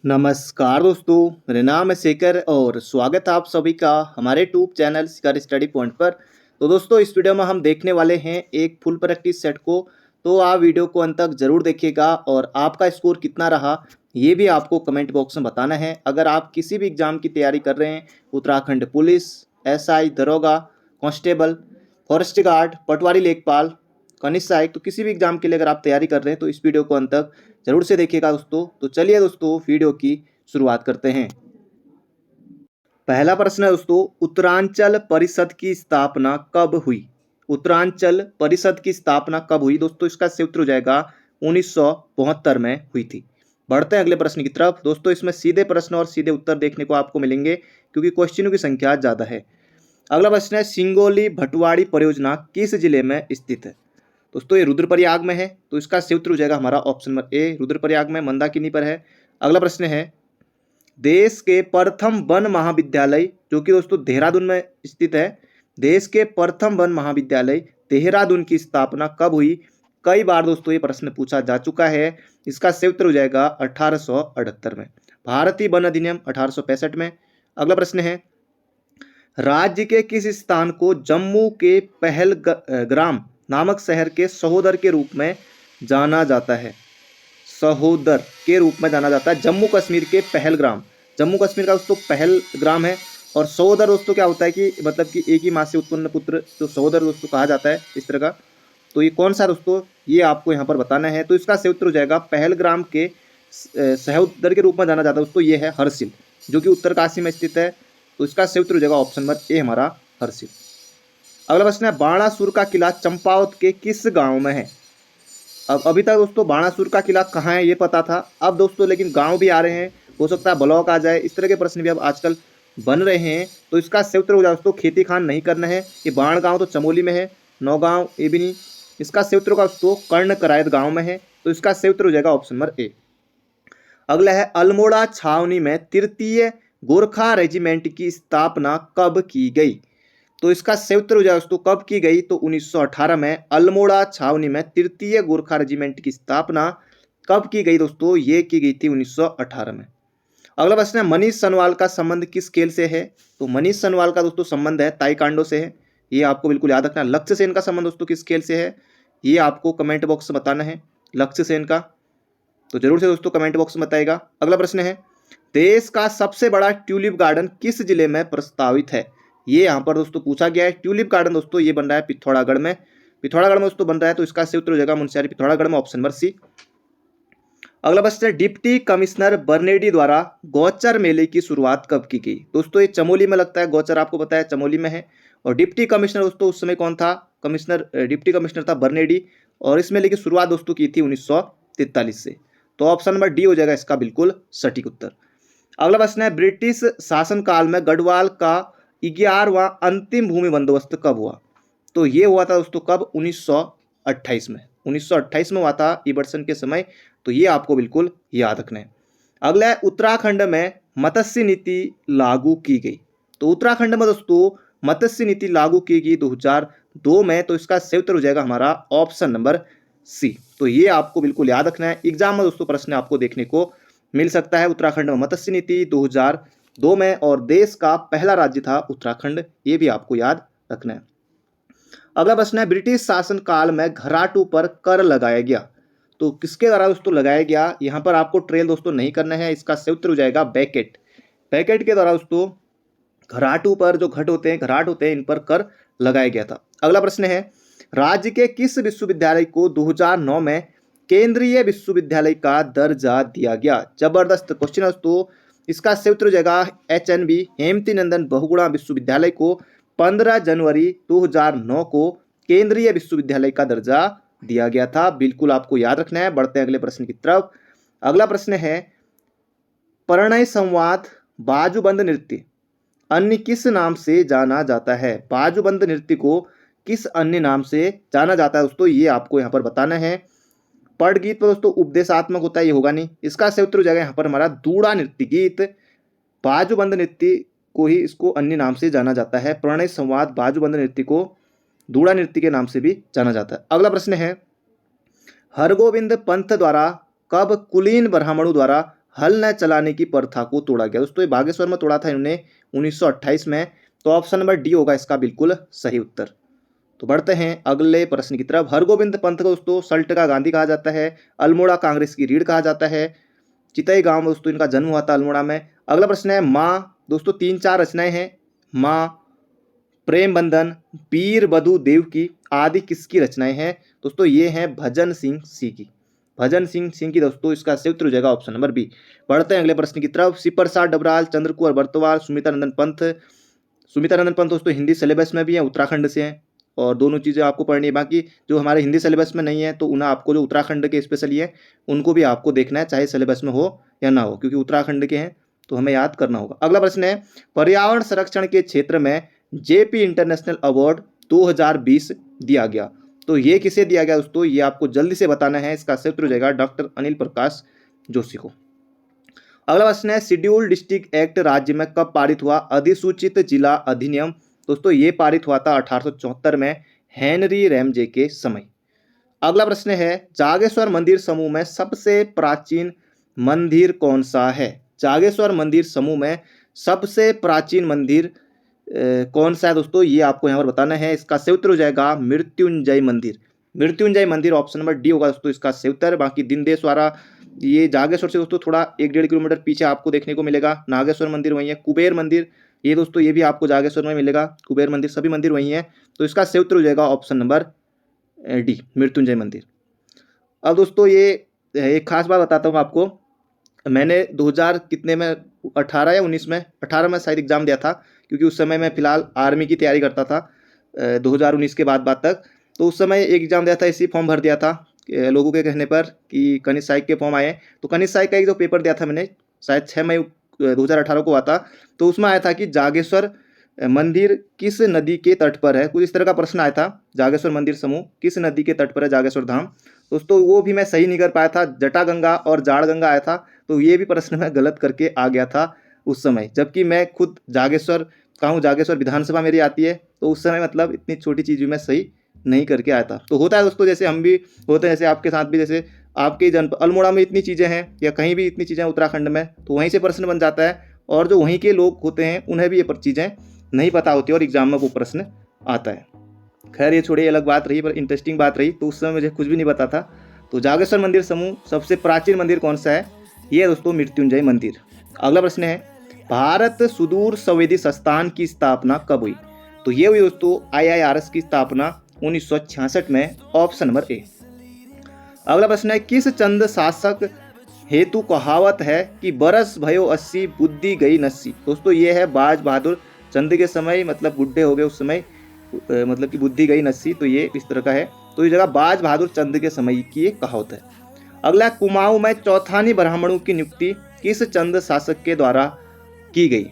नमस्कार दोस्तों, मेरा नाम है शेखर और स्वागत है आप सभी का हमारे यूट्यूब चैनल शिखर स्टडी पॉइंट पर। तो दोस्तों, इस वीडियो में हम देखने वाले हैं एक फुल प्रैक्टिस सेट को। तो आप वीडियो को अंत तक जरूर देखिएगा और आपका स्कोर कितना रहा ये भी आपको कमेंट बॉक्स में बताना है। अगर आप किसी भी एग्जाम की तैयारी कर रहे हैं, उत्तराखंड पुलिस, एसआई, दरोगा, कांस्टेबल, फॉरेस्ट गार्ड, पटवारी लेखपाल, कनिष्ठ सहायक, तो किसी भी एग्जाम के लिए अगर आप तैयारी कर रहे हैं तो इस वीडियो को अंत तक जरूर से देखिएगा दोस्तों। तो चलिए दोस्तों, वीडियो की शुरुआत करते हैं। पहला प्रश्न है दोस्तों, उत्तरांचल परिषद की स्थापना कब हुई? उत्तरांचल परिषद की स्थापना कब हुई दोस्तों? इसका सही उत्तर हो जाएगा 1972 में हुई थी। बढ़ते हैं अगले प्रश्न की तरफ दोस्तों। इसमें सीधे प्रश्न और सीधे उत्तर देखने को आपको मिलेंगे क्योंकि क्वेश्चनों की संख्या ज्यादा है। अगला प्रश्न है, सिंगोली भटवाड़ी परियोजना किस जिले में स्थित है? दोस्तों ये रुद्रप्रयाग में है, तो इसका सही उत्तर हो जाएगा हमारा ऑप्शन नंबर ए, रुद्रप्रयाग में, मंदाकिनी पर है। अगला प्रश्न है, देश के प्रथम वन महाविद्यालय जो कि दोस्तों देहरादून में स्थित है, देश के प्रथम वन महाविद्यालय देहरादून की स्थापना कब हुई? कई बार दोस्तों ये प्रश्न पूछा जा चुका है। इसका सही उत्तर हो जाएगा 1878 में, भारतीय वन अधिनियम 1865 में। अगला प्रश्न है, राज्य के किस स्थान को जम्मू के पहलग्राम नामक शहर के सहोदर के रूप में जाना जाता है? सहोदर के रूप में जाना जाता है जम्मू कश्मीर के पहलग्राम। जम्मू कश्मीर का दोस्तों पहलग्राम है। और सहोदर दोस्तों क्या होता है कि मतलब कि एक ही माँ से उत्पन्न पुत्र जो सहोदर दोस्तों कहा जाता है, इस तरह का। तो ये कौन सा दोस्तों, ये आपको यहाँ पर बताना है। तो इसका सही उत्तर हो जाएगा पहलग्राम के सहोदर के रूप में जाना जाता है दोस्तों, ये है हर्षिल जो कि उत्तरकाशी में स्थित है। तो इसका सही उत्तर हो जाएगा ऑप्शन नंबर ए हमारा हर्षिल। अगला प्रश्न है, बाणासुर का किला चंपावत के किस गांव में है? अब अभी तक दोस्तों बाणासुर का किला कहाँ है ये पता था, अब दोस्तों लेकिन गांव भी आ रहे हैं, हो सकता है ब्लॉक आ जाए, इस तरह के प्रश्न भी अब आजकल बन रहे हैं। तो इसका सही उत्तर हो जाए दोस्तों खेती खान नहीं करना है। ये बाण गांव तो चमोली में है, नौगांव ये भी नहीं। इसका सही उत्तर होगा दोस्तों कर्ण करायत गांव में है। तो इसका सही उत्तर हो जाएगा ऑप्शन नंबर ए। अगला है, अल्मोड़ा छावनी में तृतीय गोरखा रेजिमेंट की स्थापना कब की गई? तो इसका सही उत्तर हो जाए दोस्तों कब की गई? तो 1918 में अल्मोड़ा छावनी में तृतीय गोरखा रेजिमेंट की स्थापना कब की गई दोस्तों? ये की गई थी 1918 में। अगला प्रश्न है, मनीष सनवाल का संबंध किस खेल से है? तो मनीष सनवाल का दोस्तों संबंध है ताइक्वांडो से है, ये आपको बिल्कुल याद रखना है। लक्ष्य सेन का संबंध दोस्तों किस खेल से है? ये आपको कमेंट बॉक्स में बताना है, लक्ष्य सेन का। तो जरूर से दोस्तों कमेंट बॉक्स में बताएगा। अगला प्रश्न है, देश का सबसे बड़ा ट्यूलिप गार्डन किस जिले में प्रस्तावित है? ये यहाँ पर दोस्तों पूछा गया है। ट्यूलिप गार्डन दोस्तों ये बन रहा है पिथौरागढ़ में, पिथौरागढ़ में दोस्तों बन रहा है। तो इसका सही उत्तर हो जाएगा मुंशियारी पिथौरागढ़ में, ऑप्शन नंबर सी। अगला प्रश्न है, डिप्टी कमिश्नर बर्नेडी द्वारा गौचर मेले की शुरुआत कब की गई? दोस्तों ये चमोली में लगता है, गौचर आपको पता है चमोली में है। और डिप्टी कमिश्नर दोस्तों उस समय कौन था? कमिश्नर डिप्टी कमिश्नर था बर्नेडी। और इस मेले की शुरुआत दोस्तों की थी 1943 से। तो ऑप्शन नंबर डी हो जाएगा इसका बिल्कुल सटीक उत्तर। अगला प्रश्न है, ब्रिटिश शासनकाल में गढ़वाल का 11वां अंतिम भूमि बंदोबस्त कब हुआ? तो ये हुआ था दोस्तों कब? 1928 में, 1928 में हुआ था इबरसन के समय। तो ये आपको बिल्कुल याद रखना है। अगला है, उत्तराखंड में मत्स्य नीति लागू की गई। तो उत्तराखंड में दोस्तों मत्स्य नीति लागू की गई 2002 में। तो इसका सही उत्तर हो जाएगा हमारा ऑप्शन नंबर सी। तो ये आपको बिल्कुल याद रखना है, एग्जाम में दोस्तों प्रश्न आपको देखने को मिल सकता है। उत्तराखंड में मत्स्य नीति 2002 में, और देश का पहला राज्य था उत्तराखंड, ये भी आपको याद रखना है। अगला प्रश्न है, ब्रिटिश शासन काल में घराटू पर कर लगाया गया। तो किसके द्वारा दोस्तों लगाया गया? यहाँ पर आपको ट्रेल दोस्तों नहीं करना है, इसका सही उत्तर हो जाएगा बैकेट। बैकेट के द्वारा दोस्तों घराटू पर जो घट होते हैं, घराट होते हैं, इन पर कर लगाया गया था। अगला प्रश्न है, राज्य के किस विश्वविद्यालय को 2009 में केंद्रीय विश्वविद्यालय का दर्जा दिया गया? जबरदस्त क्वेश्चन है दोस्तों। इसका सही उत्तर हो जाएगा HNB हेमती नंदन बहुगुणा विश्वविद्यालय को 15 जनवरी 2009 को केंद्रीय विश्वविद्यालय का दर्जा दिया गया था। बिल्कुल आपको याद रखना है। बढ़ते हैं अगले प्रश्न की तरफ। अगला प्रश्न है, प्रणय संवाद बाजूबंद नृत्य अन्य किस नाम से जाना जाता है? बाजूबंद नृत्य को किस अन्य नाम से जाना जाता है दोस्तों? ये आपको यहाँ पर बताना है। पढ़ गीत पर दोस्तों उपदेशात्मक होता है, ये होगा नहीं। इसका सही उत्तर हो जाएगा यहाँ पर हमारा दूड़ा नृत्य गीत। बाजूबंद नृत्य को ही इसको अन्य नाम से जाना जाता है। प्रणय संवाद बाजूबंद नृत्य को दूड़ा नृत्य के नाम से भी जाना जाता है। अगला प्रश्न है, हरगोविंद पंत द्वारा कब कुलीन ब्राह्मणों द्वारा हल न चलाने की प्रथा को तोड़ा गया। दोस्तों ये बागेश्वर में तोड़ा था इन्होंने 1928 में। तो ऑप्शन नंबर डी होगा इसका बिल्कुल सही उत्तर। तो बढ़ते हैं अगले प्रश्न की तरफ। हरगोविंद पंत को दोस्तों सल्ट का गांधी कहा जाता है, अल्मोड़ा कांग्रेस की रीढ़ कहा जाता है, चितई गांव में दोस्तों इनका जन्म हुआ था अल्मोड़ा में। अगला प्रश्न है माँ, दोस्तों 3-4 रचनाएं हैं। माँ, प्रेम बंधन, वीर बधु देव की आदि किसकी रचनाएं हैं? दोस्तों ये हैं भजन सिंह सी की। भजन सिंह की दोस्तों इसका सही उत्तर हो जाएगा ऑप्शन नंबर बी। बढ़ते हैं अगले प्रश्न की तरफ। शिव प्रसाद डबराल, चंद्र कुंवर बर्तवाल, सुमिता नंदन पंत। सुमिता नंदन पंत दोस्तों हिंदी सिलेबस में भी है, उत्तराखंड से हैं और दोनों चीज़ें आपको पढ़नी है। बाकी जो हमारे हिंदी सिलेबस में नहीं है तो उन्हें आपको जो उत्तराखंड के स्पेशली है उनको भी आपको देखना है, चाहे सिलेबस में हो या ना हो, क्योंकि उत्तराखंड के हैं तो हमें याद करना होगा। अगला प्रश्न है पर्यावरण संरक्षण के क्षेत्र में जेपी इंटरनेशनल अवार्ड 2020 दिया गया। तो ये किसे दिया गया दोस्तों? ये आपको जल्दी से बताना है। इसका सही उत्तर हो जाएगा डॉक्टर अनिल प्रकाश जोशी को। अगला प्रश्न है शेड्यूल्ड डिस्ट्रिक्ट एक्ट राज्य में कब पारित हुआ? अधिसूचित जिला अधिनियम। दोस्तों ये पारित हुआ था 1874 में हेनरी रैमजे के समय। अगला प्रश्न है जागेश्वर मंदिर समूह में सबसे प्राचीन मंदिर कौन सा है? जागेश्वर मंदिर समूह में सबसे प्राचीन मंदिर कौन सा है दोस्तों? ये आपको यहाँ पर बताना है। इसका सही उत्तर हो जाएगा मृत्युंजय मंदिर। मृत्युंजय मंदिर ऑप्शन नंबर डी होगा दोस्तों इसका सही उत्तर। बाकी दिनदेशवारा ये जागेश्वर से दोस्तों थोड़ा 1-1.5 किलोमीटर पीछे आपको देखने को मिलेगा। नागेश्वर मंदिर वहीं है। कुबेर मंदिर ये दोस्तों ये भी आपको जागेश्वर में मिलेगा। कुबेर मंदिर सभी मंदिर वहीं है। तो इसका सही उत्तर हो जाएगा ऑप्शन नंबर डी मृत्युंजय मंदिर। अब दोस्तों ये एक खास बात बताता हूँ आपको। मैंने 2000 कितने में 18 या 19 में 18 में शायद एग्ज़ाम दिया था, क्योंकि उस समय मैं फ़िलहाल आर्मी की तैयारी करता था 2019 के बाद तक। तो उस समय एक एग्ज़ाम दिया था, इसी फॉर्म भर दिया था लोगों के कहने पर कि कनिष्ठ सहायक के फॉर्म आए। तो कनिष्ठ सहायक का एक जो पेपर दिया था मैंने शायद 6 मई 2018 को हुआ था। तो उसमें आया था कि जागेश्वर मंदिर किस नदी के तट पर है, कुछ इस तरह का प्रश्न आया था। जागेश्वर मंदिर समूह किस नदी के तट पर है जागेश्वर धाम? दोस्तों वो भी मैं सही नहीं कर पाया था। जटागंगा और जाड़गंगा आया था, तो ये भी प्रश्न मैं गलत करके आ गया था उस समय, जबकि मैं खुद जागेश्वर का हूँ। जागेश्वर विधानसभा मेरी आती है, तो उस समय मतलब इतनी छोटी चीज़ भी मैं सही नहीं करके आया था। तो होता है दोस्तों, जैसे हम भी होते हैं, जैसे आपके साथ भी, जैसे आपके अल्मोड़ा में इतनी चीज़ें हैं या कहीं भी इतनी चीज़ें उत्तराखंड में, तो वहीं से प्रश्न बन जाता है। और जो वहीं के लोग होते हैं उन्हें भी ये चीज़ें नहीं पता होती और एग्जाम में वो प्रश्न आता है। खैर ये छोड़िए, अलग बात रही, पर इंटरेस्टिंग बात रही। तो उस समय मुझे कुछ भी नहीं पता था। तो जागेश्वर मंदिर समूह सबसे प्राचीन मंदिर कौन सा है? ये है दोस्तों मृत्युंजय मंदिर। अगला प्रश्न है भारत सुदूर संवेदी संस्थान की स्थापना कब हुई? तो ये हुई दोस्तों IIRS की स्थापना 1966 में, ऑप्शन नंबर ए। अगला प्रश्न है किस चंद शासक हेतु कहावत है कि बरस भयो 80 बुद्धि गई नस्सी? दोस्तों ये है बाज बहादुर चंद के समय, मतलब बुढ़े हो गए उस समय, मतलब कि बुद्धि गई नस्सी। तो ये इस तरह का है। तो ये जगह बाज बहादुर चंद के समय की एक कहावत है। अगला कुमाऊं में चौथानी ब्राह्मणों की नियुक्ति किस चंद शासक के द्वारा की गई?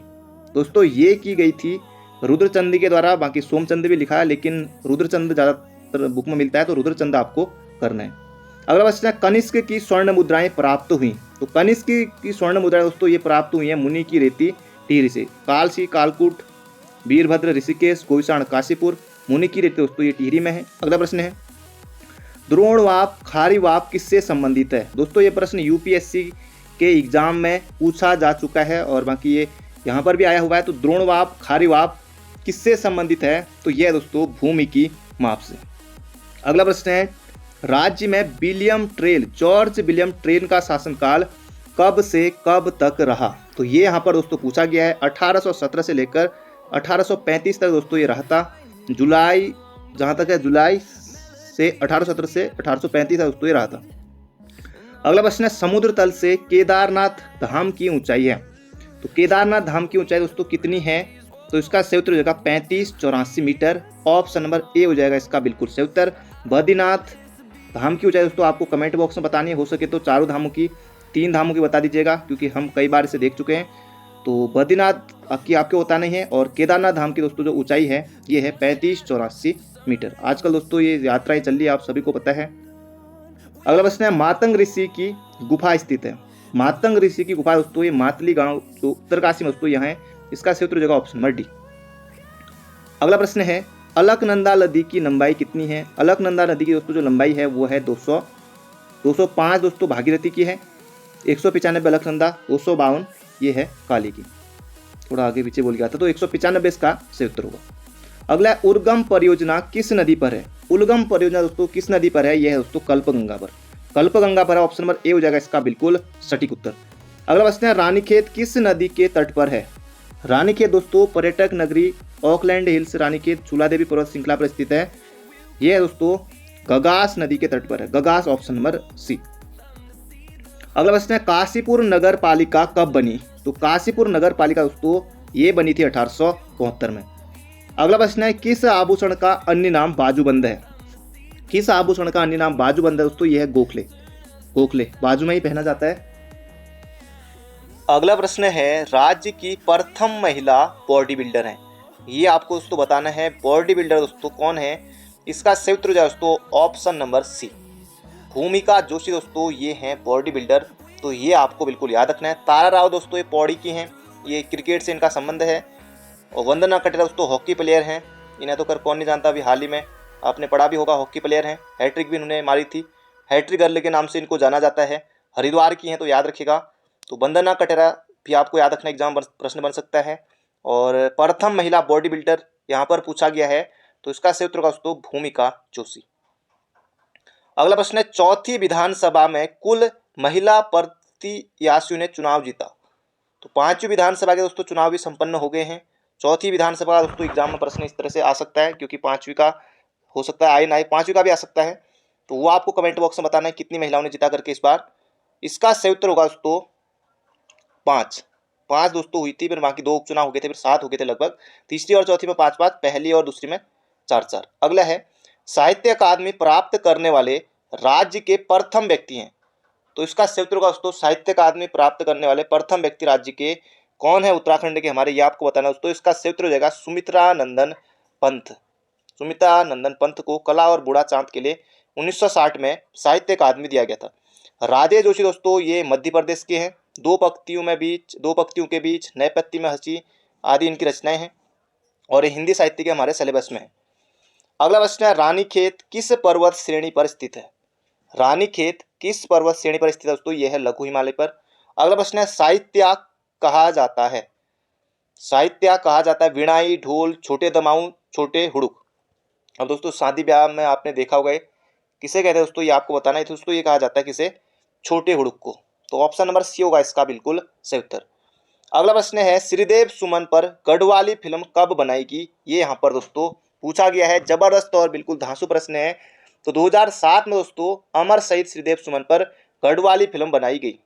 दोस्तों ये की गई थी रुद्रचंद के द्वारा। बाकी सोमचंद भी लिखा है, लेकिन रुद्रचंद ज़्यादातर बुक में मिलता है, तो रुद्रचंद आपको करना है। अगला प्रश्न है कनिष्क की स्वर्ण मुद्राएं प्राप्त हुई? तो कनिष्क की स्वर्ण मुद्राएं दोस्तों ये प्राप्त हुई है मुनि की रेती टिहरी से। कालसी कालकूट, वीरभद्र ऋषिकेश, गोविषाण काशीपुर। मुनि की रेती दोस्तों ये टिहरी में है। अगला प्रश्न है द्रोणवाप खारीवाप किससे संबंधित है? दोस्तों ये प्रश्न UPSC के एग्जाम में पूछा जा चुका है और बाकी ये यहाँ पर भी आया हुआ है। तो द्रोणवाप खारीवाप किससे संबंधित है? तो यह है दोस्तों भूमि की माप से। अगला प्रश्न है राज्य में जॉर्ज विलियम ट्रेन का शासनकाल कब से कब तक रहा? तो ये यहाँ पर दोस्तों पूछा गया है। 1817 से लेकर 1835 तक दोस्तों ये रहा था। जुलाई, जहाँ तक है जुलाई से 1817 से 1835 तक दोस्तों ये रहा था। अगला प्रश्न है समुद्र तल से केदारनाथ धाम की ऊंचाई है? तो केदारनाथ धाम की ऊंचाई दोस्तों कितनी है? तो इसका सही उत्तर हो जाएगा 3584 मीटर। ऑप्शन नंबर ए हो जाएगा इसका बिल्कुल सही उत्तर। बद्रीनाथ धाम की ऊंचाई दोस्तों आपको कमेंट बॉक्स में बतानी है, हो सके तो चारों धामों की, 3 धामों की बता दीजिएगा, क्योंकि हम कई बार इसे देख चुके हैं। तो बद्रीनाथ की आपके होता नहीं है, और केदारनाथ धाम की दोस्तों जो ऊंचाई है ये है 3584 मीटर। आजकल दोस्तों ये यात्राएं चल रही है, आप सभी को पता है। अगला प्रश्न है मातंग ऋषि की गुफा स्थित है? मातंग ऋषि की गुफा दोस्तों ये मातली गांव जो उत्तरकाशी में दोस्तों यहाँ है। इसका सही उत्तर हो जाएगा ऑप्शन नंबर डी। अगला प्रश्न है अलकनंदा नदी की लंबाई कितनी है? अलकनंदा नदी की दोस्तों जो लंबाई है वो है 205 दोस्तों भागीरथी की है। 195 अलकनंदा, 252 ये है काली की। थोड़ा आगे पीछे बोल गया था, तो 195 इसका सही उत्तर होगा। अगला है उर्गम परियोजना किस नदी पर है? उर्गम परियोजना दोस्तों किस नदी पर है? यह है दोस्तों कल्पगंगा पर। कल्पगंगा पर है, ऑप्शन नंबर ए हो जाएगा इसका बिल्कुल सटीक उत्तर। अगला प्रश्न है रानीखेत किस नदी के तट पर है? रानीखेत दोस्तों पर्यटक नगरी ऑकलैंड हिल्स रानीखेत झूलादेवी पर्वत श्रृंखला पर स्थित है। यह है दोस्तों गगास नदी के तट पर है, गगास ऑप्शन नंबर सी। अगला प्रश्न है काशीपुर नगर पालिका कब बनी? तो काशीपुर नगर पालिका दोस्तों ये बनी थी 1872 में। अगला प्रश्न है किस आभूषण का अन्य नाम बाजूबंद है? किस आभूषण का अन्य नाम बाजूबंद है दोस्तों? यह है गोखले। गोखले बाजू में ही पहना जाता है। अगला प्रश्न है राज्य की प्रथम महिला बॉडी बिल्डर है। ये आपको दोस्तों बताना है बॉडी बिल्डर दोस्तों कौन है। इसका सही उत्तर हो जाए दोस्तों ऑप्शन नंबर सी, भूमिका जोशी दोस्तों ये हैं बॉडी बिल्डर। तो ये आपको बिल्कुल याद रखना है। तारा राव दोस्तों ये पौड़ी की हैं, ये क्रिकेट से इनका संबंध है। और वंदना कटेरा दोस्तों हॉकी प्लेयर हैं, इन्हें तो कर कौन नहीं जानता, अभी हाल ही में आपने पढ़ा भी होगा, हॉकी प्लेयर हैं। हैट्रिक भी इन्होंने मारी थी, हैट्रिक गर्ल के नाम से इनको जाना जाता है। हरिद्वार की हैं तो याद रखिएगा। तो वंदना कटेरा भी आपको याद रखना, एग्जाम प्रश्न बन सकता है। और प्रथम महिला बॉडी बिल्डर यहाँ पर पूछा गया है, तो इसका सही उत्तर होगा दोस्तों भूमिका जोशी। अगला प्रश्न है चौथी विधानसभा में कुल महिला प्रत्याशियों ने चुनाव जीता। तो पांचवी विधानसभा के दोस्तों चुनाव भी संपन्न हो गए हैं। चौथी विधानसभा दोस्तों एग्जाम में प्रश्न इस तरह से आ सकता है, क्योंकि पांचवी का हो सकता है आए ना आए, पांचवी का भी आ सकता है। तो वो आपको कमेंट बॉक्स में बताना है कितनी महिलाओं ने जीता करके इस बार। इसका सही उत्तर होगा दोस्तों 5 दोस्तों हुई थी, फिर बाकी 2 उपचुनाव हो गए थे, फिर 7 हो गए थे लगभग। तीसरी और चौथी में 5-5, पहली और दूसरी में 4-4। अगला है साहित्य अकादमी प्राप्त करने वाले राज्य के प्रथम व्यक्ति हैं। तो इसका सही उत्तर होगा दोस्तों साहित्य अकादमी प्राप्त करने वाले प्रथम व्यक्ति राज्य के कौन है? उत्तराखंड के हमारे, ये आपको बताना दोस्तों। इसका सही उत्तर हो जाएगा सुमित्रा नंदन पंत। सुमित्रा नंदन पंत को कला और बूढ़ा चांद के लिए 1960 में साहित्य अकादमी दिया गया था। राधे जोशी दोस्तों ये मध्य प्रदेश के हैं। 2 पंक्तियों के बीच नए पत्ती में हंसी आदि इनकी रचनाएं हैं, और ये हिंदी साहित्य के हमारे सिलेबस में है। अगला प्रश्न है रानीखेत किस पर्वत श्रेणी पर स्थित है? रानीखेत किस पर्वत श्रेणी पर स्थित है दोस्तों? यह है लघु हिमालय पर। अगला प्रश्न है साहित्या कहा जाता है? साहित्या कहा जाता है विणाई, ढोल, छोटे दमाऊ, छोटे हुड़ुक। अब दोस्तों शादी ब्याह में आपने देखा होगा किसे कहते हैं दोस्तों, ये आपको बताना है। दोस्तों ये कहा जाता है किसे? छोटे हुड़ुक को। तो ऑप्शन नंबर सी होगा इसका बिल्कुल सही उत्तर। अगला प्रश्न है श्रीदेव सुमन पर गढ़वाली फिल्म कब बनाएगी? ये यहाँ पर दोस्तों पूछा गया है, जबरदस्त और बिल्कुल धांसू प्रश्न है। तो 2007 में दोस्तों अमर शहीद श्रीदेव सुमन पर गढ़वाली फिल्म बनाई गई।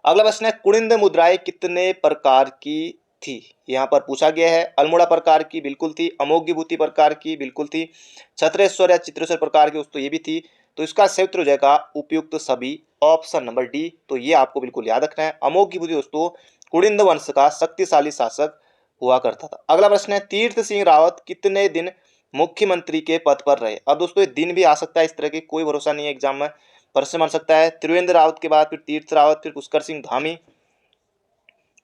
अगला प्रश्न है कुड़िंद मुद्राएं कितने प्रकार की थी? यहाँ पर पूछा गया है। अल्मोड़ा प्रकार की बिल्कुल थी, अमोघ विभूति प्रकार की बिल्कुल थी, छत्रेश्वर या चित्रेश्वर प्रकार की दोस्तों ये भी थी। तो इसका सही उत्तर हो जाएगा उपयुक्त सभी, ऑप्शन नंबर डी। तो ये आपको बिल्कुल याद रखना है। अमोघ विभूति दोस्तों कुड़िंद वंश का शक्तिशाली शासक हुआ करता था। अगला प्रश्न है तीर्थ सिंह रावत कितने दिन मुख्यमंत्री के पद पर रहे? अब दोस्तों ये दिन भी आ सकता है, इस तरह की कोई भरोसा नहीं है, एग्जाम में प्रश्न बन सकता है। त्रिवेंद्र रावत के बाद फिर तीर्थ रावत, फिर पुष्कर सिंह धामी।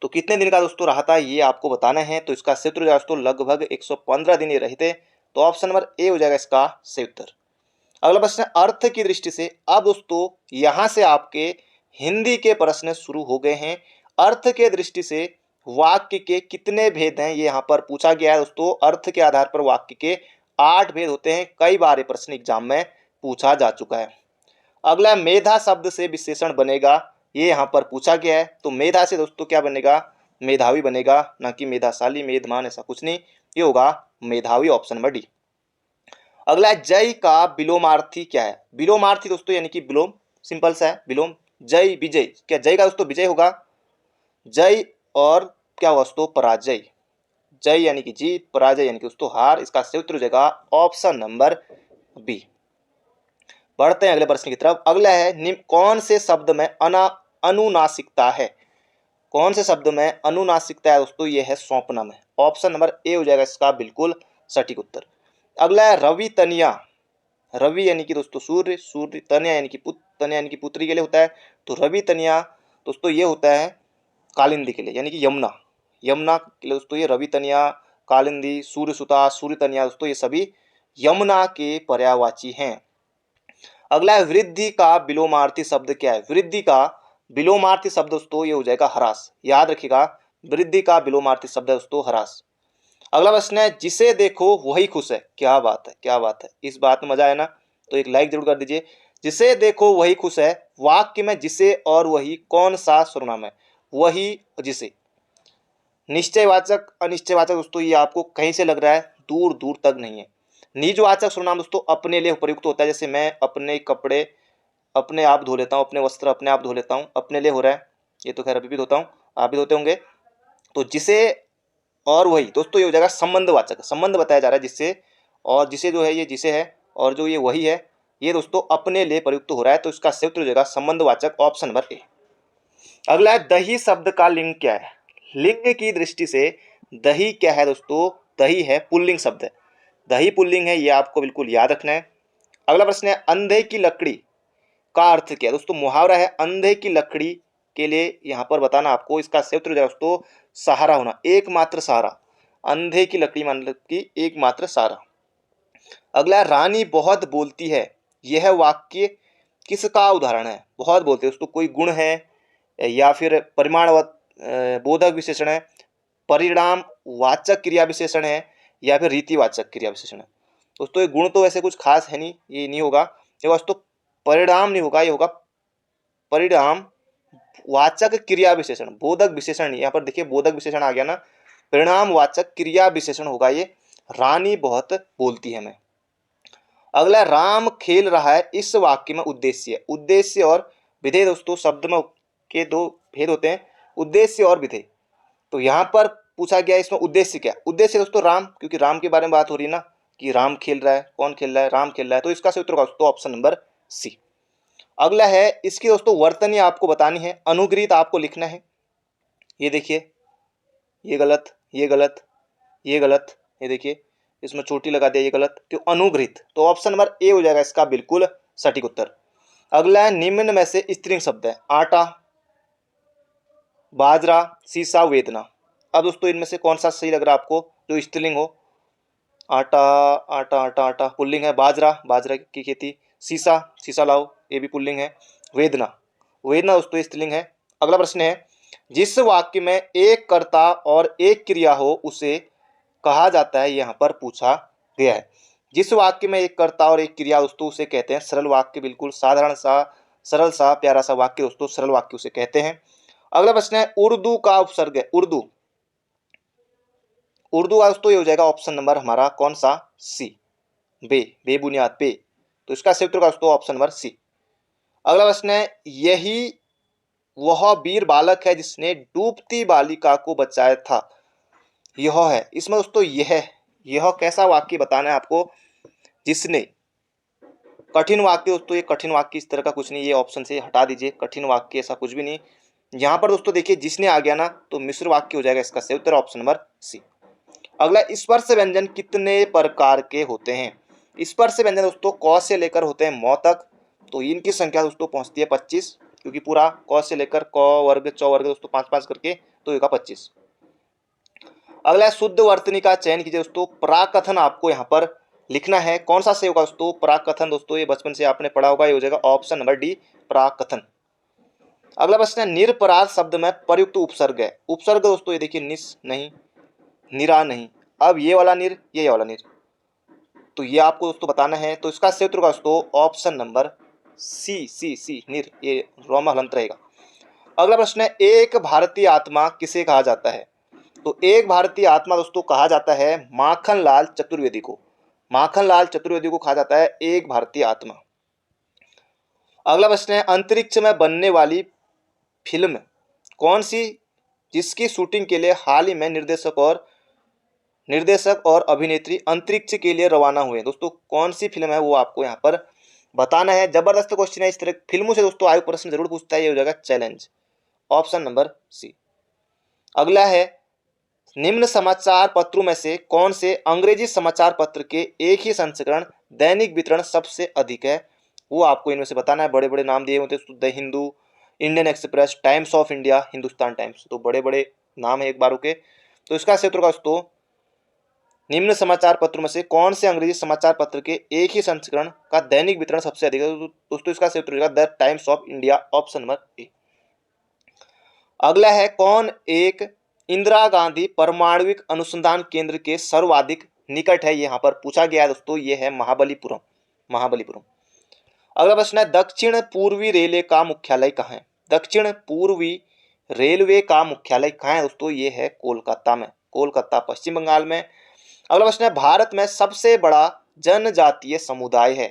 तो कितने दिन का दोस्तों रहा था ये आपको बताना है। तो इसका सही उत्तर दोस्तों लगभग 115 दिन ये रहे थे। तो ऑप्शन नंबर ए हो जाएगा इसका सही उत्तर। अगला प्रश्न अर्थ की दृष्टि से, अब दोस्तों यहां से आपके हिंदी के प्रश्न शुरू हो गए हैं। अर्थ के दृष्टि से वाक्य के कितने भेद हैं ये यहाँ पर पूछा गया है दोस्तों। अर्थ के आधार पर वाक्य के 8 भेद होते हैं। कई बार ये प्रश्न एग्जाम में पूछा जा चुका है। अगला मेधा शब्द से विशेषण बनेगा, ये यहाँ पर पूछा गया है। तो मेधा से दोस्तों क्या बनेगा? मेधावी बनेगा, ना कि मेधाशाली, मेधमान ऐसा कुछ नहीं, ये होगा मेधावी, ऑप्शन नंबर डी। अगला जय का विलोमार्थी क्या है? विलोमार्थी दोस्तों यानी कि विलोम, सिंपल सा है विलोम। जय विजय, क्या जय का दोस्तों विजय होगा? जय और क्या होगा दोस्तों? पराजय। जय यानी कि जीत, पराजय यानी कि दोस्तों हार। इसका सही उत्तर हो जाएगा ऑप्शन नंबर बी। बढ़ते हैं अगले प्रश्न की तरफ। अगला है कौन से शब्द में अनुनासिकता है? कौन से शब्द में अनुनासिकता है दोस्तों? ये है सौंपना में। ऑप्शन नंबर ए हो जाएगा इसका बिल्कुल सटीक उत्तर। अगला है रवि तनिया। रवि यानी कि दोस्तों सूर्य, सूर्य तनिया यानी कि तनिया यानी कि पुत्री के लिए होता है। तो रवि तनिया दोस्तों ये होता है कालिंदी के लिए, यानी कि यमुना, यमुना के लिए दोस्तों ये रवि तनिया, कालिंदी, सूर्य सुता, सूर्य तनिया दोस्तों ये सभी यमुना के पर्यायवाची हैं। अगला है वृद्धि का विलोमार्थी शब्द क्या है? वृद्धि का विलोमार्थी शब्द दोस्तों ये हो जाएगा ह्रास, याद रखिएगा, वृद्धि का विलोमार्थी शब्द है दोस्तों ह्रास। अगला प्रश्न है, जिसे देखो वही खुश है। क्या बात है, क्या बात है, इस बात में मजा आया ना, तो एक लाइक जरूर कर दीजिए। जिसे देखो वही खुश है, वाक्य में जिसे और वही कौन सा सर्वनाम है? वही, जिसे। निश्चयवाचक अनिश्चयवाचक दोस्तों ये आपको कहीं से लग रहा है, दूर दूर तक नहीं है। निजवाचक सर्वनाम दोस्तों अपने लिए प्रयुक्त होता है, जैसे मैं अपने कपड़े अपने आप धो लेता हूँ, अपने वस्त्र अपने आप धो लेता हूँ, अपने लिए हो रहा है, ये तो खैर अभी भी धोता हूँ, आप भी धोते होंगे। तो जिसे और वही दोस्तों ये हो जाएगा संबंधवाचक, संबंध बताया जा रहा है जिससे, और जिसे जो है ये जिसे है, और जो ये वही है ये दोस्तों अपने लिए प्रयुक्त हो रहा है, तो इसका सही उत्तर हो जाएगा संबंधवाचक, ऑप्शन नंबर ए। अगला है, दही शब्द का लिंग क्या है? लिंग की दृष्टि से दही क्या है दोस्तों? दही है पुल्लिंग शब्द है, दही पुल्लिंग है, ये आपको बिल्कुल याद रखना है। अगला प्रश्न है, अंधे की लकड़ी का अर्थ क्या है? दोस्तों मुहावरा है, अंधे की लकड़ी के लिए यहाँ पर बताना आपको, इसका सही उत्तर हो जाएगा दोस्तों सहारा होना, एकमात्र सहारा। अंधे की लकड़ी मतलब कि एकमात्र सहारा। अगला, रानी बहुत बोलती है, यह वाक्य किसका उदाहरण है? बहुत बोलते हैं दोस्तों, कोई गुण है या फिर परिमाणवत बोधक विशेषण है, परिणाम वाचक क्रिया विशेषण है, या फिर रीतिवाचक क्रिया विशेषण है? दोस्तों ये गुण तो वैसे कुछ खास है नहीं, ये नहीं होगा, ये दोस्तों परिणाम नहीं होगा, ये होगा परिणाम वाचक क्रिया विशेषण, बोधक विशेषण नहीं। यहाँ पर देखिए बोधक विशेषण आ गया ना, परिणाम वाचक क्रिया विशेषण होगा ये, रानी बहुत बोलती है मैं। अगला, राम खेल रहा है, इस वाक्य में उद्देश्य, उद्देश्य और विधेय दोस्तों शब्द में के दो भेद होते हैं, उद्देश्य और विधेय। तो यहाँ पर पूछा गया इसमें उद्देश्य क्या? उद्देश्य दोस्तों राम, क्योंकि राम के बारे में बात हो रही है ना, कि राम खेल रहा है, कौन खेल रहा है? राम खेल रहा है, तो इसका सही उत्तर होगा दोस्तों ऑप्शन नंबर सी। अगला है, इसकी दोस्तों वर्तनी आपको बतानी है, अनुग्रहित आपको लिखना है। ये देखिए, ये गलत, ये गलत, ये गलत, ये देखिए इसमें चोटी लगा दिया, ये गलत, तो अनुग्रहित, तो ऑप्शन नंबर ए हो जाएगा इसका बिल्कुल सटीक उत्तर। अगला है, निम्न में से स्त्रीलिंग शब्द है, आटा, बाजरा, सीसा, वेदना। अब दोस्तों इनमें से कौन सा सही लग रहा है आपको जो स्त्रीलिंग हो? आटा, आटा आटा आटा पुल्लिंग है, बाजरा, बाजरा की खेती, सीसा, सीसा लाओ, ये भी पुल्लिंग है, वेदना, वेदना दोस्तों स्त्रीलिंग है। अगला प्रश्न है, जिस वाक्य में एक कर्ता और एक क्रिया हो उसे कहा जाता है, यहाँ पर पूछा गया है। जिस वाक्य में एक कर्ता और एक क्रिया दोस्तों उसे कहते हैं सरल वाक्य, बिल्कुल साधारण सा, सरल सा, प्यारा सा वाक्य दोस्तों सरल वाक्य उसे कहते हैं। अगला प्रश्न है, उर्दू का उपसर्ग है, उर्दू, उर्दू का दोस्तों ये हो जाएगा ऑप्शन नंबर हमारा कौन सा? सी, बे, बेबुनियाद, बे, तो इसका सही उत्तर का दोस्तों ऑप्शन नंबर सी। अगला प्रश्न है, यही वह वीर बालक है जिसने डूबती बालिका को बचाया था, यह है, इसमें दोस्तों यह कैसा वाक्य बताना है आपको? जिसने, कठिन वाक्य दोस्तों, ये कठिन वाक्य इस तरह का कुछ नहीं, ये ऑप्शन से हटा दीजिए, कठिन वाक्य ऐसा कुछ भी नहीं। यहाँ पर दोस्तों देखिए जिसने आ गया ना, तो मिश्र वाक्य हो जाएगा, इसका सही उत्तर ऑप्शन नंबर सी। अगला, स्पर्श व्यंजन कितने प्रकार के होते हैं? स्पर्श व्यंजन दोस्तों क से लेकर होते हैं मौ तक, तो इनकी संख्या दोस्तों पहुंचती है 25, क्योंकि पूरा क से लेकर क वर्ग च वर्ग दोस्तों 5-5 करके, तो होगा 25। अगला, शुद्ध वर्तनी का चयन कीजिए दोस्तों, प्राकथन आपको यहाँ पर लिखना है, कौन सा सही होगा दोस्तों? प्राकथन दोस्तों ये बचपन से आपने पढ़ा होगा, ये हो जाएगा ऑप्शन नंबर डी, प्राकथन। अगला प्रश्न है, निरपराध शब्द में प्रयुक्त उपसर्ग है, उपसर्ग दोस्तों ये देखिए, निस नहीं, निरा नहीं, अब ये वाला निर, ये वाला निर, तो ये आपको दोस्तों बताना है, तो इसका सही उत्तर होगा दोस्तों ऑप्शन नंबर सी, सी सी निर, ये रोमा हलंत रहेगा। अगला प्रश्न है, एक भारतीय आत्मा किसे कहा जाता है? तो एक भारतीय आत्मा दोस्तों कहा जाता है माखनलाल चतुर्वेदी को, माखनलाल चतुर्वेदी को कहा जाता है एक भारतीय आत्मा। अगला प्रश्न है, अंतरिक्ष में बनने वाली फिल्म कौन सी जिसकी शूटिंग के लिए हाल ही में निर्देशक और अभिनेत्री अंतरिक्ष के लिए रवाना हुए? दोस्तों कौन सी फिल्म है वो आपको यहाँ पर बताना है, जबरदस्त क्वेश्चन है, इस तरह फिल्मों से दोस्तों आयु प्रश्न जरूर पूछता है, ये हो जाएगा चैलेंज, ऑप्शन नंबर सी। अगला है, निम्न समाचार पत्रों में से कौन से अंग्रेजी समाचार पत्र के एक ही संस्करण दैनिक वितरण सबसे अधिक है? वो आपको इनमें से बताना है, बड़े बड़े नाम दिए होते हैं, the Hindu, Indian express, times of India, Hindustan times, तो बड़े बड़े नाम है एक बार के। तो इसका सही उत्तर दोस्तों, निम्न समाचार पत्रों में से कौन से अंग्रेजी समाचार पत्र के एक ही संस्करण का दैनिक वितरण सबसे अधिक है? दोस्तों इसका सही उत्तर होगा the times of India, option number A. अगला है कौन एक इंदिरा गांधी परमाणविक अनुसंधान केंद्र के सर्वाधिक निकट है, यहाँ पर पूछा गया है दोस्तों, ये है महाबलीपुरम। महाबलीपुरम। अगला प्रश्न है दक्षिण पूर्वी रेलवे का मुख्यालय कहाँ है? दक्षिण पूर्वी रेलवे का मुख्यालय कहाँ है दोस्तों? ये है कोलकाता में, कोलकाता पश्चिम बंगाल में। अगला प्रश्न है भारत में सबसे बड़ा जनजातीय समुदाय है,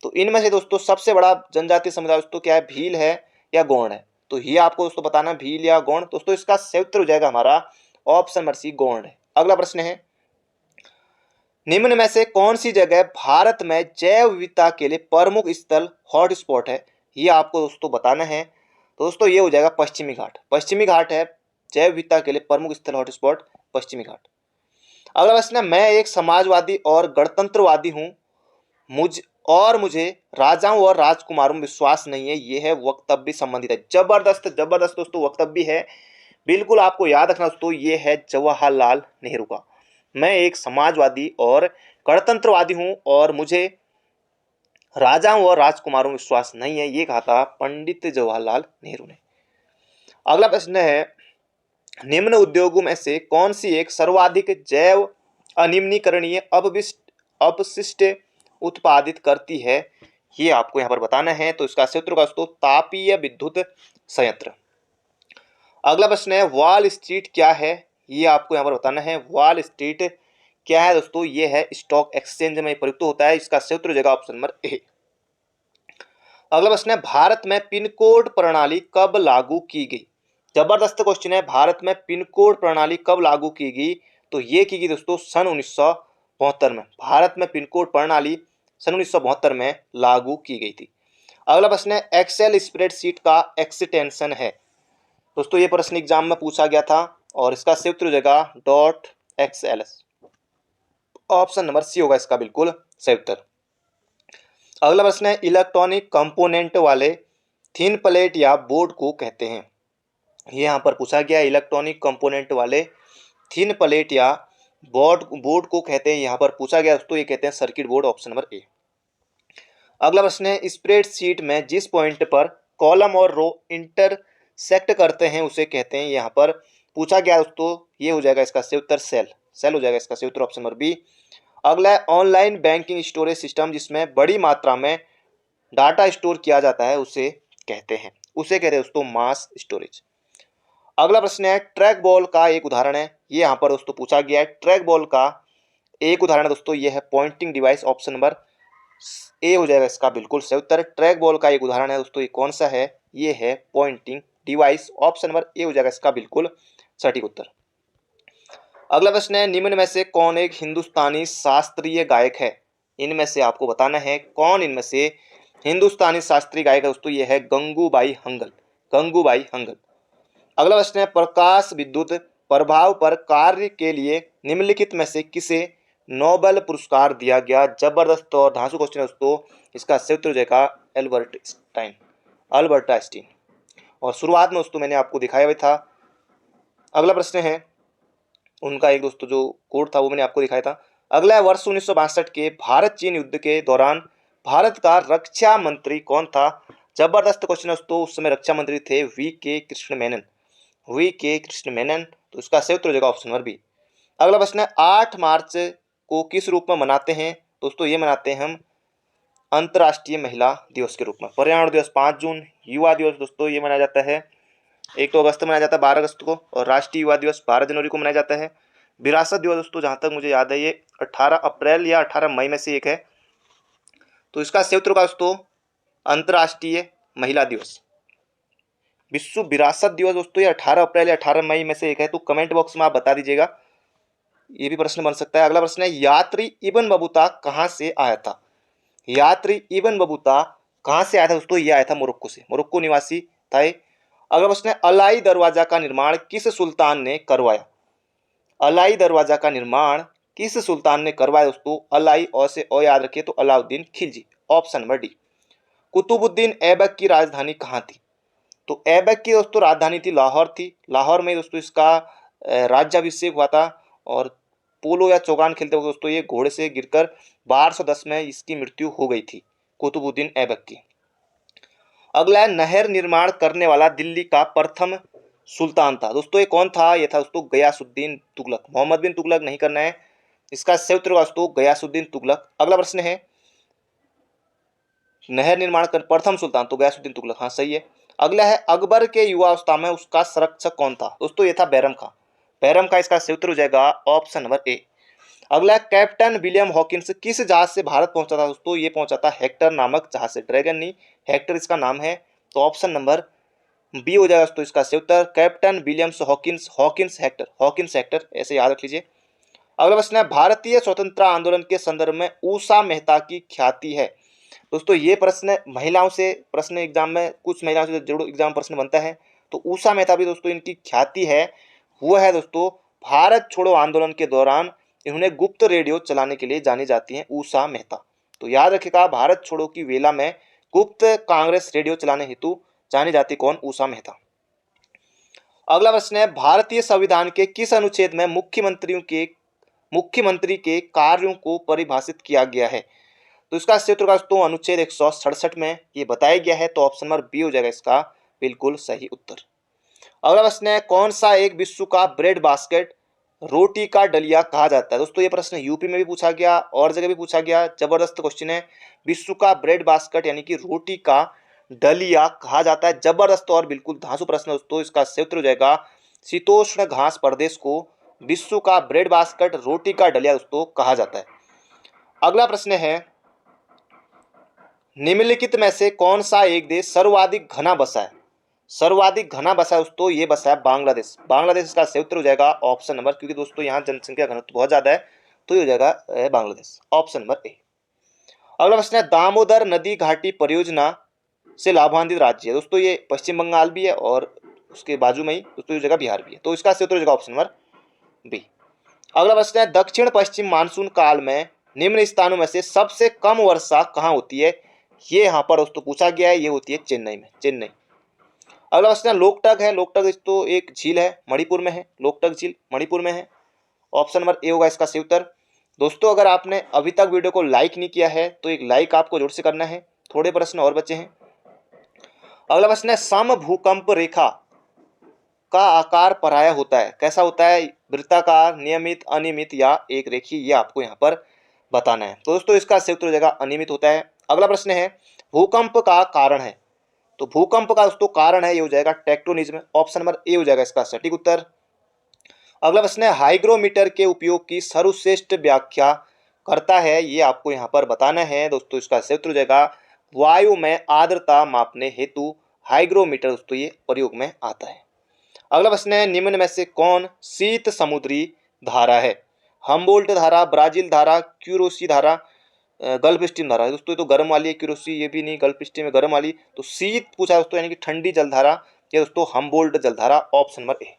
तो इनमें से दोस्तों सबसे बड़ा जनजातीय समुदाय दोस्तों क्या है? भील है या गोंड है? तो ये आपको दोस्तों बताना है भील या गोंड। दोस्तों इसका सही उत्तर हो जाएगा हमारा ऑप्शन नंबर सी, गोंड है। अगला प्रश्न है निम्न में से कौन सी जगह भारत में जैव विविधता के लिए प्रमुख स्थल हॉटस्पॉट है? ये आपको दोस्तों बताना है। तो दोस्तों ये हो जाएगा पश्चिमी घाट। पश्चिमी घाट है जैव विविधता के लिए प्रमुख स्थल हॉटस्पॉट, पश्चिमी घाट। अगला प्रश्न है मैं एक समाजवादी और गणतंत्रवादी हूँ, मुझे राजाओं और राजकुमारों में विश्वास नहीं है, ये है वक्तव्य संबंधित है। जबरदस्त जबरदस्त दोस्तों वक्तव्य है, बिल्कुल आपको याद रखना दोस्तों, ये है जवाहरलाल नेहरू का। मैं एक समाजवादी और गणतंत्रवादी हूं और मुझे राजाओं और राजकुमारों में विश्वास नहीं है, ये कहा था पंडित जवाहरलाल नेहरू ने। अगला प्रश्न है निम्न उद्योगों में से कौन सी एक सर्वाधिक जैव अनिम्नीकरणीय अपशिष्ट उत्पादित करती है? ये आपको यहाँ पर बताना है। तो इसका सूत्र का दोस्तों तापीय विद्युत संयंत्र। अगला प्रश्न है वॉल स्ट्रीट क्या है? ये आपको यहाँ पर बताना है। वॉल स्ट्रीट क्या है दोस्तों? ये है स्टॉक एक्सचेंज में प्रयुक्त होता है। इसका सूत्र हो जाएगा ऑप्शन नंबर ए। अगला प्रश्न है भारत में पिन कोड प्रणाली कब लागू की गई? जबरदस्त क्वेश्चन है। भारत में पिन कोड प्रणाली कब लागू की गई? तो ये की गई दोस्तों सन 1972 में। भारत में पिन कोड प्रणाली सन 1972 में लागू की गई थी। अगला प्रश्न है एक्सेल स्प्रेडशीट का एक्सटेंशन है। दोस्तों ये प्रश्न एग्जाम में पूछा गया था और इसका सही उत्तर हो जाएगा dot XLS. Option number C होगा इसका बिल्कुल सही उत्तर। अगला प्रश्न है इलेक्ट्रॉनिक कंपोनेंट वाले थिन प्लेट या बोर्ड को कहते हैं? ये यहाँ पर पूछा गया इलेक्ट्रॉनिक कंपोनेंट वाले थिन प्लेट या बोर्ड को कहते हैं, यहाँ पर पूछा गया दोस्तों, ये कहते हैं circuit board. Option number A. अगला प्रश्न है स्प्रेडशीट में जिस पॉइंट पर कॉलम और रो इंटरसेक्ट करते हैं उसे कहते हैं? यहाँ पर पूछा गया दोस्तों, ये हो जाएगा इसका सही उत्तर सेल। सेल हो जाएगा इसका सही उत्तर ऑप्शन नंबर बी। अगला है ऑनलाइन बैंकिंग स्टोरेज सिस्टम जिसमें बड़ी मात्रा में डाटा स्टोर किया जाता है उसे कहते हैं? उसे कहते हैं दोस्तों मास स्टोरेज। अगला प्रश्न है ट्रैक बॉल का एक उदाहरण है। ये यहाँ पर दोस्तों पूछा गया है। ट्रैक बॉल का एक उदाहरण दोस्तों ये है pointing device. Option number A हो जाएगा इसका बिल्कुल सही उत्तर। ट्रैक बॉल का एक उदाहरण है दोस्तों, ये कौन सा है? ये है pointing device. Option number A हो जाएगा इसका बिल्कुल सटीक उत्तर। अगला प्रश्न है निम्न में से कौन एक हिंदुस्तानी शास्त्रीय गायक है? इनमें से आपको बताना है कौन इनमें से हिंदुस्तानी शास्त्रीय गायक है दोस्तों, ये है गंगूबाई हंगल। गंगूबाई हंगल। अगला प्रश्न है प्रकाश विद्युत प्रभाव पर कार्य के लिए निम्नलिखित में से किसे नोबेल पुरस्कार दिया गया? जबरदस्त और धांसू क्वेश्चन है दोस्तों, इसका सही उत्तर हो जाएगा अल्बर्ट आइंस्टीन। और शुरुआत में दोस्तों मैंने आपको दिखाया हुआ था। अगला प्रश्न है उनका एक दोस्तों जो कोड था वो मैंने आपको दिखाया था। अगला है वर्ष 1962 के भारत चीन युद्ध के दौरान भारत का रक्षा मंत्री कौन था? जबरदस्त क्वेश्चन है दोस्तों, उस समय रक्षा मंत्री थे वी.के. कृष्ण मेनन। वी.के. कृष्ण मेनन। तो इसका सही उत्तर हो जाएगा ऑप्शन नंबर बी। अगला प्रश्न है 8 मार्च को किस रूप में मनाते हैं? दोस्तों ये मनाते हैं हम अंतर्राष्ट्रीय महिला दिवस के रूप में। पर्यावरण दिवस 5 जून। युवा दिवस दोस्तों ये मनाया जाता है 1 तो अगस्त मनाया जाता है 12 अगस्त को, और राष्ट्रीय युवा दिवस 12 जनवरी को मनाया जाता है। विरासत दिवस दोस्तों जहाँ तक मुझे याद है ये 18 अप्रैल या 18 मई में से एक है। तो इसका सही उत्तर होगा दोस्तों अंतर्राष्ट्रीय महिला दिवस। विश्व विरासत दिवस दोस्तों ये 18 अप्रैल या 18 मई में से एक है। तो कमेंट बॉक्स में आप बता दीजिएगा, ये भी प्रश्न बन सकता है। अगला प्रश्न है यात्री इब्न बतूता कहाँ से आया था? यात्री इब्न बतूता कहाँ से आया था दोस्तों? ये आया था मोरक्को से, मोरक्को निवासी था। अगला प्रश्न है अलाई दरवाजा का निर्माण किस सुल्तान ने करवाया? अलाई दरवाजा का निर्माण किस सुल्तान ने करवाया दोस्तों? अलाई और से ओ याद रखिए तो Alauddin Khilji. Option number D. Qutbuddin Aibak की राजधानी कहाँ थी? तो ऐबक की दोस्तों राजधानी थी लाहौर थी। लाहौर में दोस्तों इसका राज्याभिषेक हुआ था और पोलो या चौगान खेलते वक्त दोस्तों ये घोड़े से गिरकर 1210 में इसकी मृत्यु हो गई थी कुतुबुद्दीन ऐबक की। अगला है नहर निर्माण करने वाला दिल्ली का प्रथम सुल्तान था। दोस्तों ये कौन था? ये था दोस्तों गयासुद्दीन तुगलक। मोहम्मद बिन तुगलक नहीं करना है, इसका सही उत्तर होगा दोस्तों गयासुद्दीन तुगलक। अगला प्रश्न है, नहर निर्माण कर प्रथम सुल्तान तो गयासुद्दीन तुगलक, हाँ सही है। अगला है, अकबर के युवावस्था में उसका संरक्षक कौन था? दोस्तों ये था बैरम खां। बैरम खां इसका सही उत्तर हो जाएगा ऑप्शन नंबर ए। अगला है, कैप्टन विलियम हॉकिंस किस जहाज से भारत पहुंचा था? दोस्तों ये पहुंचा था हेक्टर नामक जहाज से, ड्रैगन नहीं, हेक्टर इसका नाम है। तो ऑप्शन नंबर बी हो जाएगा दोस्तों इसका सही उत्तर, captain Williams Hawkins, Hawkins Hector, Hawkins Hector, ऐसे याद रख लीजिए। अगला प्रश्न है, भारतीय स्वतंत्रता आंदोलन के संदर्भ में उषा मेहता की ख्याति है। दोस्तों ये प्रश्न महिलाओं से प्रश्न एग्जाम में, कुछ महिलाओं से जरूर एग्जाम प्रश्न बनता है। तो उषा मेहता भी दोस्तों इनकी ख्याति है, वो है दोस्तों भारत छोड़ो आंदोलन के दौरान इन्होंने गुप्त रेडियो चलाने के लिए जानी जाती हैं उषा मेहता। तो याद रखिएगा, भारत छोड़ो की वेला में गुप्त कांग्रेस रेडियो चलाने हेतु जानी जाती कौन? उषा मेहता। अगला प्रश्न है, भारतीय संविधान के किस अनुच्छेद में मुख्यमंत्री के कार्यों को परिभाषित किया गया है? तो इसका सही उत्तर दोस्तों अनुच्छेद 167 में ये बताया गया है। तो ऑप्शन नंबर बी हो जाएगा इसका बिल्कुल सही उत्तर। अगला प्रश्न है, कौन सा एक विश्व का ब्रेड बास्केट रोटी का डलिया कहा जाता है? दोस्तों ये प्रश्न यूपी में भी पूछा गया और जगह भी पूछा गया, जबरदस्त क्वेश्चन है। विश्व का ब्रेड बास्केट यानी कि रोटी का डलिया कहा जाता है, जबरदस्त और बिल्कुल धांसू प्रश्न दोस्तों। इसका सही उत्तर हो जाएगा शीतोष्ण घास प्रदेश को विश्व का ब्रेड बास्केट रोटी का डलिया दोस्तों कहा जाता है। अगला प्रश्न है, निम्नलिखित में से कौन सा एक देश सर्वाधिक घना बसा है? सर्वाधिक घना बसा है दोस्तों, ये बसा है बांग्लादेश। बांग्लादेश इसका सही उत्तर हो जाएगा ऑप्शन नंबर, क्योंकि दोस्तों यहाँ जनसंख्या घनत्व बहुत ज्यादा है, तो ये हो जाएगा बांग्लादेश, ऑप्शन नंबर ए। अगला प्रश्न है, दामोदर नदी घाटी परियोजना से लाभान्वित राज्य है? दोस्तों ये पश्चिम बंगाल भी है और उसके बाजू में ही दोस्तों ये जगह बिहार भी है, तो इसका सही उत्तर हो जाएगा ऑप्शन नंबर बी। अगला प्रश्न है, दक्षिण पश्चिम मानसून काल में निम्न स्थानों में से सबसे कम वर्षा कहाँ होती है? ये यहाँ पर दोस्तों पूछा गया है, ये होती है चेन्नई में, चेन्नई। अगला प्रश्न है, लोकटक है, लोकटक दोस्तों एक झील है, मणिपुर में है, लोकटक झील मणिपुर में है, ऑप्शन नंबर ए होगा इसका सही उत्तर। दोस्तों अगर आपने अभी तक वीडियो को लाइक नहीं किया है तो एक लाइक आपको जरूर से करना है, थोड़े प्रश्न और बचे हैं। अगला प्रश्न है, समभूकंप रेखा का आकार पराया होता है, कैसा होता है? वृत्ताकार, नियमित, अनियमित या एक रेखीय, ये आपको यहाँ पर बताना है। तो दोस्तों इसका सही उत्तर हो जाएगा अनियमित होता है। अगला प्रश्न है, भूकंप का कारण है? तो भूकंप का दोस्तों कारण है, ये हो जाएगा टेक्टोनिज्म, ऑप्शन नंबर ए हो जाएगा इसका सटीक उत्तर। अगला प्रश्न है, हाइग्रोमीटर के उपयोग की सर्वश्रेष्ठ व्याख्या करता है, ये आपको यहाँ पर बताना है। दोस्तों इसका सही उत्तर हो जाएगा वायु में आर्द्रता मापने हेतु हाइग्रोमीटर दोस्तों ये प्रयोग में आता है। अगला प्रश्न है, निम्न में से कौन शीत समुद्री धारा है? हम्बोल्ट धारा, ब्राजील धारा, क्यूरोसी धारा, गल्फ स्ट्रीम धारा। दोस्तों ये तो गर्म वाली है, क्यूरोसी ये भी नहीं, गल्फ स्ट्रीम है गर्म वाली। तो शीत पूछा दोस्तों यानी कि ठंडी जलधारा, ये दोस्तों हम्बोल्ट जलधारा, ऑप्शन नंबर ए।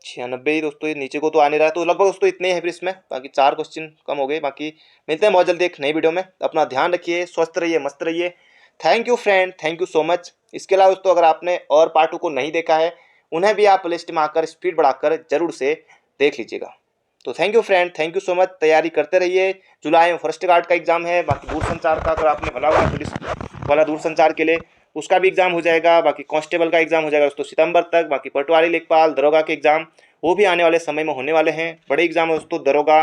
96 दोस्तों ये नीचे को तो आने रहा है। तो लगभग दोस्तों इतने ही है फिर इसमें, बाकी 4 क्वेश्चन कम हो गए। बाकी मिलते हैं बहुत जल्दी एक नई वीडियो में, अपना ध्यान रखिए, स्वस्थ रहिए, मस्त रहिए। Thank you friend, thank you so much. इसके अलावा दोस्तों अगर आपने और पार्टों को नहीं देखा है, उन्हें भी आप लिस्ट में आकर स्पीड बढ़ाकर जरूर से देख लीजिएगा। तो thank you friend, thank you so much. तैयारी करते रहिए, जुलाई में फॉरेस्ट गार्ड का एग्जाम है, बाकी दूरसंचार का अगर आपने भला हुआ पुलिस वाला दूरसंचार के लिए उसका भी एग्जाम हो जाएगा, बाकी कांस्टेबल का एग्जाम हो जाएगा दोस्तों सितंबर तक। बाकी पटवारी, लेखपाल, दरोगा के एग्जाम वो भी आने वाले समय में होने वाले हैं। बड़े एग्जाम है दोस्तों, दरोगा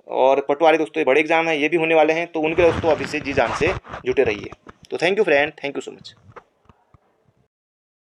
और पटवारी दोस्तों ये बड़े एग्जाम है, ये भी होने वाले हैं। तो उनके दोस्तों अभी से जी जान से जुटे रहिए। तो thank you friend, thank you so much.